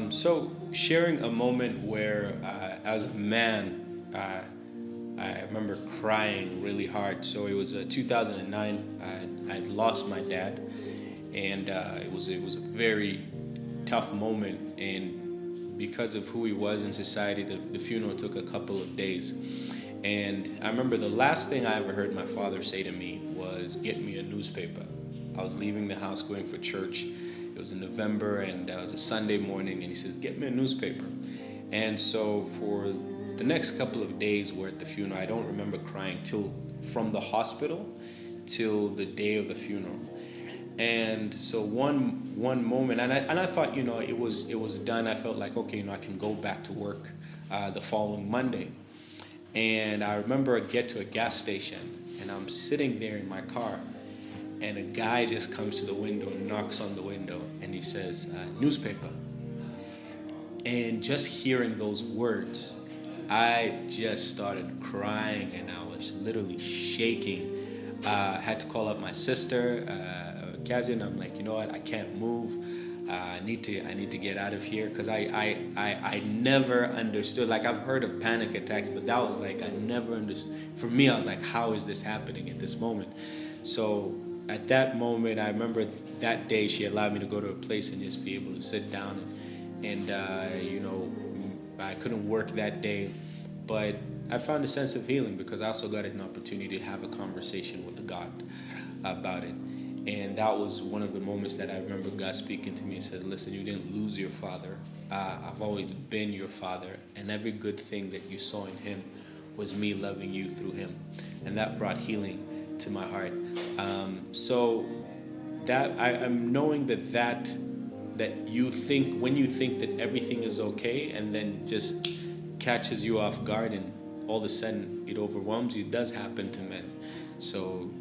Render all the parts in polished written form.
So sharing a moment where, as a man, I remember crying really hard. So it was 2009. I'd lost my dad, and it was a very tough moment. And because of who he was in society, the funeral took a couple of days. And I remember the last thing I ever heard my father say to me was, "Get me a newspaper." I was leaving the house going for church. It was in November, and it was a Sunday morning, and he says, "Get me a newspaper." And so for the next couple of days we're at the funeral. I don't remember crying till from the hospital till the day of the funeral. And so one moment, and I thought, it was done. I felt like, okay, I can go back to work the following Monday. And I remember I get to a gas station, and I'm sitting there in my car, and a guy just comes to the window, knocks on the window, and he says, "Newspaper." And just hearing those words, I just started crying, and I was literally shaking. I had to call up my sister, Kazi, and I'm like, you know what? I can't move. I need to get out of here, because I never understood. Like, I've heard of panic attacks, but that was like, I never understood. For me, I was like, how is this happening at this moment? So at that moment, I remember that day she allowed me to go to a place and just be able to sit down, and I couldn't work that day, but I found a sense of healing because I also got an opportunity to have a conversation with God about it. And that was one of the moments that I remember God speaking to me and said, "Listen, you didn't lose your father. I've always been your father, and every good thing that you saw in him was me loving you through him." And that brought healing to my heart. So that I'm knowing that you think, when you think that everything is okay, and then just catches you off guard, and all of a sudden it overwhelms you. It does happen to men. So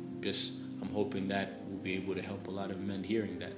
I'm hoping that we'll be able to help a lot of men hearing that.